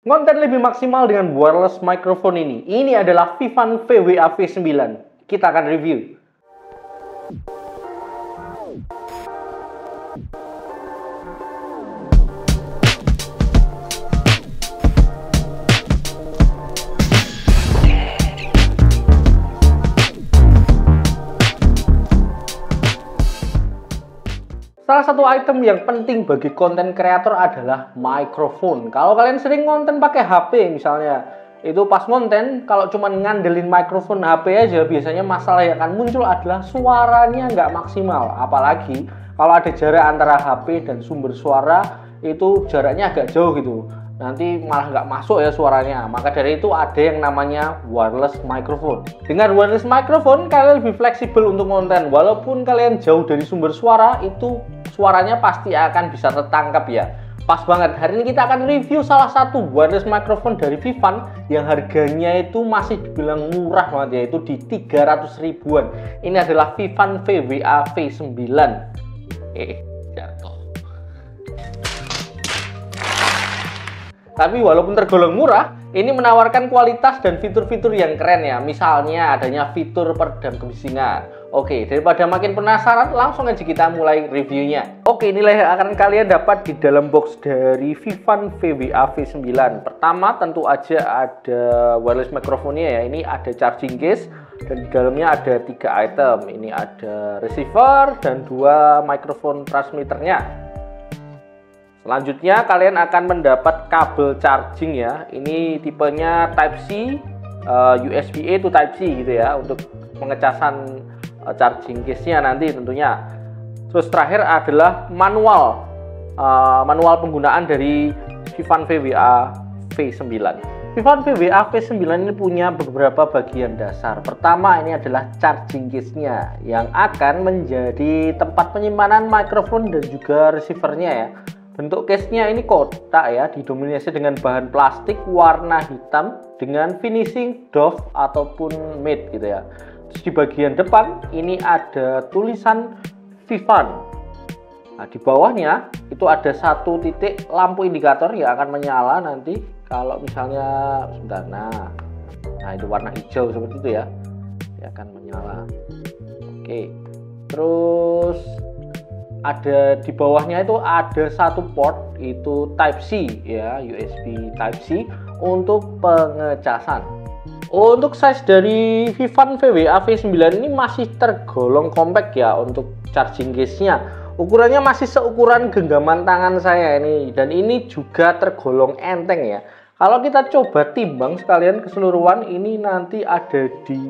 Konten lebih maksimal dengan wireless microphone ini. Ini adalah Vivan VWA V9. Kita akan review. Salah satu item yang penting bagi konten kreator adalah mikrofon. Kalau kalian sering konten pakai HP misalnya, itu pas konten kalau cuma ngandelin mikrofon HP aja, biasanya masalah yang akan muncul adalah suaranya nggak maksimal. Apalagi kalau ada jarak antara HP dan sumber suara, itu jaraknya agak jauh gitu. Nanti malah nggak masuk ya suaranya. Maka dari itu ada yang namanya wireless microphone. Dengan wireless microphone kalian lebih fleksibel untuk konten. Walaupun kalian jauh dari sumber suara, itu suaranya pasti akan bisa tertangkap ya. Pas banget, hari ini kita akan review salah satu wireless microphone dari Vivan yang harganya itu masih dibilang murah banget ya, itu di 300 ribuan. Ini adalah Vivan VWA V9. Jatuh. Tapi walaupun tergolong murah, ini menawarkan kualitas dan fitur-fitur yang keren ya. Misalnya adanya fitur peredam kebisingan. Oke, daripada makin penasaran, langsung aja kita mulai reviewnya. Oke, inilah yang akan kalian dapat di dalam box dari Vivan VWA V9. Pertama tentu aja ada wireless microphone-nya ya. Ini ada charging case dan di dalamnya ada 3 item. Ini ada receiver dan 2 microphone transmitternya. Selanjutnya kalian akan mendapat kabel charging ya. Ini tipenya Type-C, USB-A to Type-C gitu ya, untuk pengecasan charging case-nya nanti tentunya. Terus terakhir adalah manual penggunaan dari Vivan VWA V9. Vivan VWA V9 ini punya beberapa bagian dasar. Pertama ini adalah charging case-nya yang akan menjadi tempat penyimpanan mikrofon dan juga receiver-nya ya. Bentuk case-nya ini kotak ya, didominasi dengan bahan plastik warna hitam dengan finishing doff ataupun matte gitu ya. Terus di bagian depan ini ada tulisan Vivan. Nah, di bawahnya itu ada 1 titik lampu indikator yang akan menyala nanti kalau misalnya sebentar. Nah itu warna hijau seperti itu ya, dia akan menyala. Oke, terus ada di bawahnya itu ada 1 port, itu Type-C ya, USB Type-C untuk pengecasan. Untuk size dari Vivan VWA V9 ini masih tergolong compact ya untuk charging case-nya. Ukurannya masih seukuran genggaman tangan saya ini, dan ini juga tergolong enteng ya. Kalau kita coba timbang sekalian keseluruhan, ini nanti ada di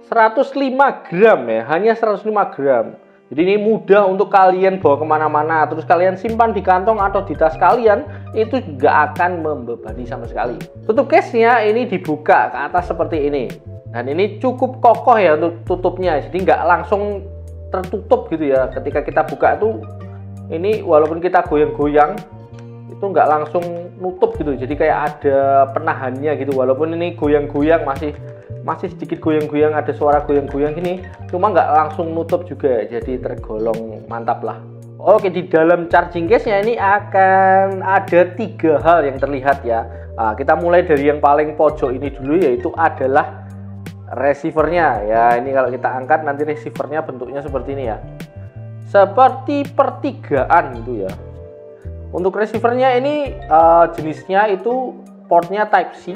105 gram ya, hanya 105 gram. Jadi ini mudah untuk kalian bawa kemana-mana, terus kalian simpan di kantong atau di tas kalian, itu nggak akan membebani sama sekali. Tutup case-nya ini dibuka ke atas seperti ini, dan ini cukup kokoh ya untuk tutupnya, jadi nggak langsung tertutup gitu ya. Ketika kita buka itu, ini walaupun kita goyang-goyang, itu nggak langsung nutup gitu, jadi kayak ada penahannya gitu. Walaupun ini goyang-goyang masih sedikit goyang-goyang, ada suara goyang-goyang gini, cuma nggak langsung nutup juga, jadi tergolong mantap lah. Oke, di dalam charging case-nya ini akan ada 3 hal yang terlihat ya. Nah, kita mulai dari yang paling pojok ini dulu, yaitu adalah receiver-nya ya. Ini kalau kita angkat nanti receiver-nya bentuknya seperti ini ya, seperti pertigaan gitu ya. Untuk receiver-nya ini jenisnya itu portnya Type-C.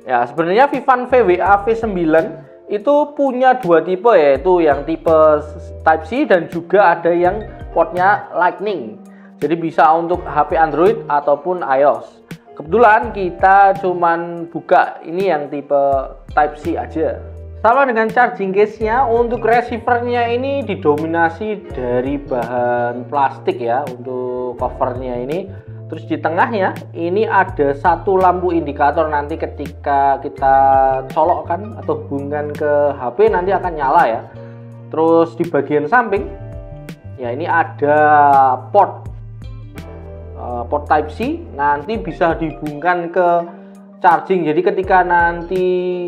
Ya, sebenarnya Vivan VWA V9 itu punya 2 tipe, yaitu yang tipe Type-C dan juga ada yang portnya Lightning. Jadi bisa untuk HP Android ataupun iOS. Kebetulan kita cuman buka ini yang tipe Type-C aja. Sama dengan charging case-nya, untuk receiver-nya ini didominasi dari bahan plastik ya untuk covernya ini. Terus di tengahnya ini ada 1 lampu indikator, nanti ketika kita colokkan atau hubungkan ke HP nanti akan nyala ya. Terus di bagian samping ya ini ada port Type-C, nanti bisa dihubungkan ke charging. Jadi ketika nanti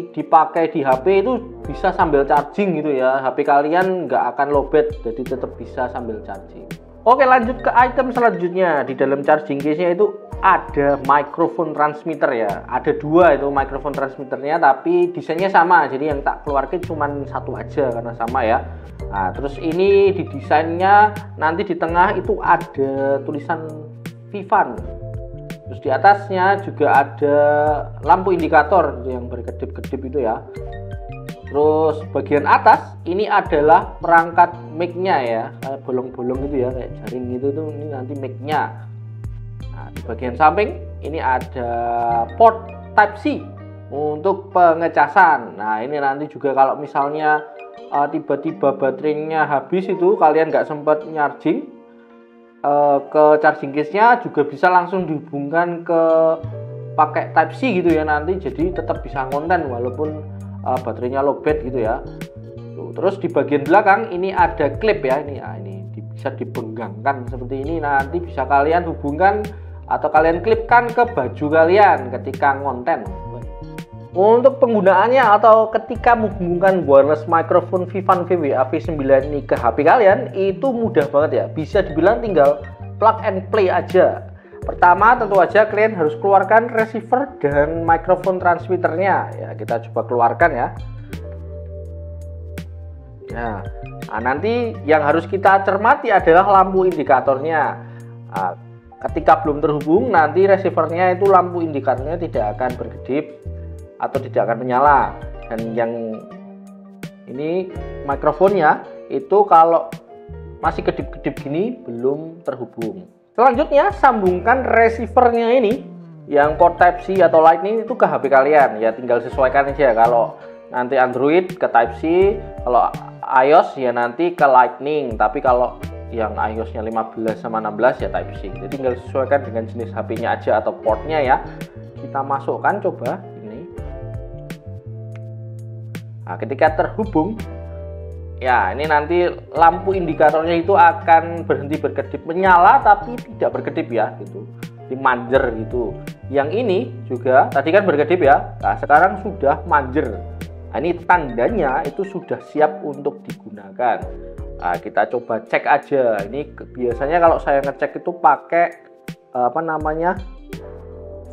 dipakai di HP itu bisa sambil charging gitu ya. HP kalian nggak akan lowbat, jadi tetap bisa sambil charging. Oke, lanjut ke item selanjutnya. Di dalam charging case-nya itu ada microphone transmitter ya. Ada dua itu microphone transmitternya, tapi desainnya sama. Jadi yang tak keluarkan cuma satu aja karena sama ya. Nah, terus ini di desainnya nanti di tengah itu ada tulisan Vivan. Terus di atasnya juga ada lampu indikator yang berkedip-kedip itu ya. Terus bagian atas ini adalah perangkat mic-nya ya, kayak bolong-bolong gitu ya, kayak jaring gitu tuh. Ini nanti mic-nya. Nah, di bagian samping ini ada port Type C untuk pengecasan. Nah, ini nanti juga kalau misalnya tiba-tiba baterainya habis itu, kalian nggak sempat charging ke charging case-nya, juga bisa langsung dihubungkan ke pakai Type C gitu ya nanti. Jadi tetap bisa ngonten walaupun baterainya lowbat gitu ya. Tuh, terus di bagian belakang ini ada klip ya, ini bisa dipenggangkan seperti ini. Nanti bisa kalian hubungkan atau kalian klipkan ke baju kalian ketika ngonten. Untuk penggunaannya atau ketika menghubungkan wireless microphone Vivan VWA V9 ini ke HP kalian itu mudah banget ya. Bisa dibilang tinggal plug and play aja. Pertama tentu aja kalian harus keluarkan receiver dan microphone transmitternya ya, kita coba keluarkan ya. Nah, nanti yang harus kita cermati adalah lampu indikatornya. Nah, ketika belum terhubung nanti receivernya itu lampu indikatornya tidak akan berkedip atau tidak akan menyala. Dan yang ini mikrofonnya itu kalau masih kedip-kedip gini belum terhubung. Selanjutnya sambungkan receivernya ini yang port Type C atau Lightning itu ke HP kalian ya, tinggal sesuaikan aja. Kalau nanti Android ke Type C, kalau iOS ya nanti ke Lightning, tapi kalau yang iOS-nya 15 sama 16 ya Type C. Jadi tinggal sesuaikan dengan jenis HP-nya aja atau portnya ya. Kita masukkan coba ini. Nah, ketika terhubung ya, ini nanti lampu indikatornya itu akan berhenti berkedip, menyala tapi tidak berkedip ya, gitu. Dimanjer gitu. Yang ini juga tadi kan berkedip ya. Nah, sekarang sudah manjer. Nah, ini tandanya itu sudah siap untuk digunakan. Nah, kita coba cek aja. Ini biasanya kalau saya ngecek itu pakai apa namanya?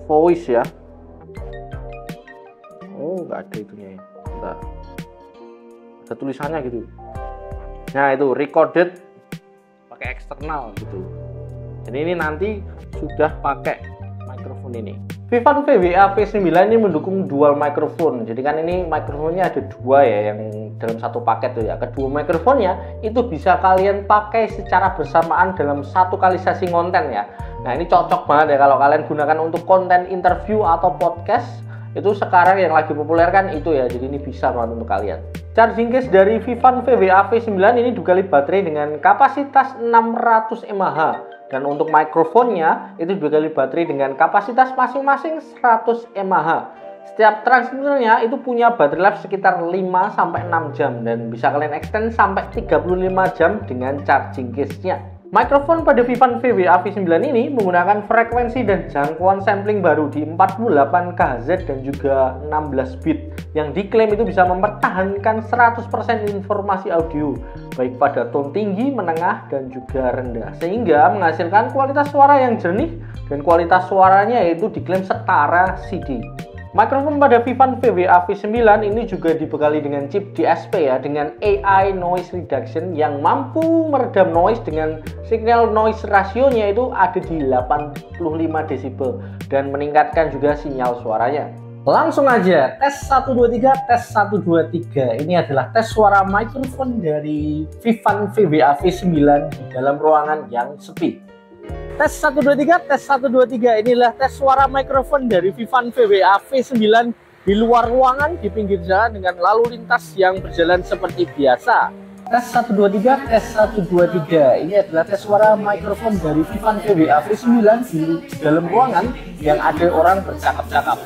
Voice ya. Oh, nggak ada itunya ya. Bentar. Ada tulisannya gitu. Nah, itu recorded pakai eksternal gitu. Jadi ini nanti sudah pakai mikrofon ini. Vivan VWA V9 ini mendukung dual mikrofon. Jadi kan ini mikrofonnya ada dua ya, yang dalam satu paket tuh ya. Kedua mikrofonnya itu bisa kalian pakai secara bersamaan dalam satu kali sesi konten ya. Nah, ini cocok banget ya kalau kalian gunakan untuk konten interview atau podcast. Itu sekarang yang lagi populer kan itu ya, jadi ini bisa banget untuk kalian. Charging case dari Vivan VWA V9 ini dikali baterai dengan kapasitas 600 mAh, dan untuk mikrofonnya itu dikali baterai dengan kapasitas masing-masing 100 mAh. Setiap transmitternya itu punya baterai life sekitar 5-6 jam dan bisa kalian extend sampai 35 jam dengan charging case-nya. Mikrofon pada Vivan VWA V9 ini menggunakan frekuensi dan jangkauan sampling baru di 48 KHz dan juga 16 bit yang diklaim itu bisa mempertahankan 100% informasi audio baik pada tone tinggi, menengah, dan juga rendah, sehingga menghasilkan kualitas suara yang jernih dan kualitas suaranya itu diklaim setara CD. Mikrofon pada Vivan VWA V9 ini juga dibekali dengan chip DSP ya, dengan AI noise reduction yang mampu meredam noise dengan signal noise rasionya itu ada di 85 dB dan meningkatkan juga sinyal suaranya. Langsung aja tes 123, tes 123. Ini adalah tes suara mikrofon dari Vivan VWA V9 di dalam ruangan yang sepi. Tes 123, tes 123. Inilah tes suara mikrofon dari Vivan VWA V9 di luar ruangan di pinggir jalan dengan lalu lintas yang berjalan seperti biasa. Tes 123, tes 123. Ini adalah tes suara mikrofon dari Vivan VWA V9 di dalam ruangan yang ada orang bercakap-cakap.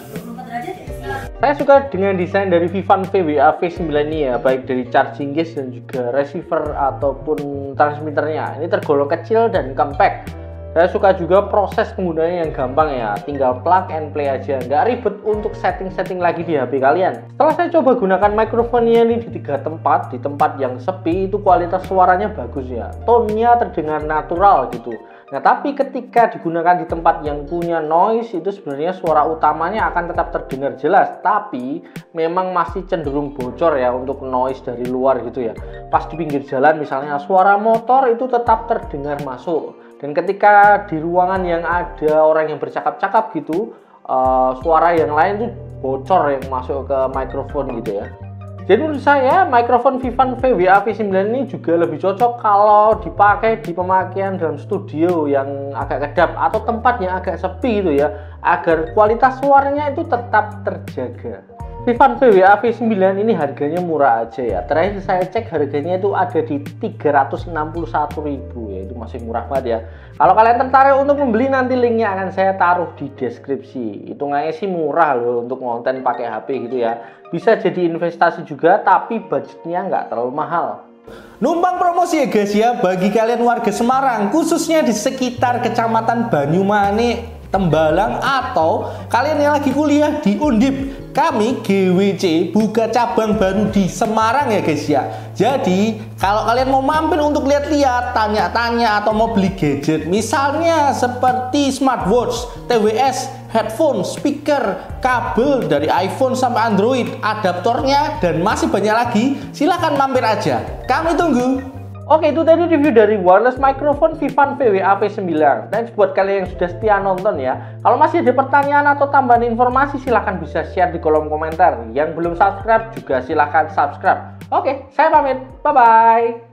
Saya suka dengan desain dari Vivan VWA V9 ini ya, baik dari charging case dan juga receiver ataupun transmitternya. Ini tergolong kecil dan compact. Saya suka juga proses penggunaannya yang gampang ya, tinggal plug and play aja, nggak ribet untuk setting-setting lagi di HP kalian. Setelah saya coba gunakan mikrofonnya ini di 3 tempat, di tempat yang sepi itu kualitas suaranya bagus ya, tone-nya terdengar natural gitu. Nah tapi ketika digunakan di tempat yang punya noise itu sebenarnya suara utamanya akan tetap terdengar jelas, tapi memang masih cenderung bocor ya untuk noise dari luar gitu ya. Pas di pinggir jalan misalnya suara motor itu tetap terdengar masuk. Dan ketika di ruangan yang ada orang yang bercakap-cakap gitu, suara yang lain tuh bocor yang masuk ke mikrofon gitu ya. Jadi menurut saya mikrofon Vivan VWA V9 ini juga lebih cocok kalau dipakai di pemakaian dalam studio yang agak kedap atau tempat yang agak sepi gitu ya, agar kualitas suaranya itu tetap terjaga. Vivan VWA V9 ini harganya murah aja ya. Terakhir saya cek harganya itu ada di 361.000 ya, itu masih murah banget ya. Kalau kalian tertarik untuk membeli nanti linknya akan saya taruh di deskripsi. Hitungannya sih murah loh untuk konten pakai HP gitu ya. Bisa jadi investasi juga tapi budgetnya nggak terlalu mahal. Numpang promosi ya guys ya, bagi kalian warga Semarang khususnya di sekitar Kecamatan Banyumane, Tembalang, atau kalian yang lagi kuliah di Undip, kami GWC buka cabang baru di Semarang ya guys ya. Jadi kalau kalian mau mampir untuk lihat-lihat, tanya-tanya, atau mau beli gadget misalnya seperti smartwatch, TWS, headphone, speaker, kabel dari iPhone sampai Android, adaptornya, dan masih banyak lagi, silahkan mampir aja, kami tunggu. Oke, itu tadi review dari wireless microphone Vivan VWA V9. Dan buat kalian yang sudah setia nonton ya, kalau masih ada pertanyaan atau tambahan informasi silahkan bisa share di kolom komentar. Yang belum subscribe juga silahkan subscribe. Oke, saya pamit. Bye-bye.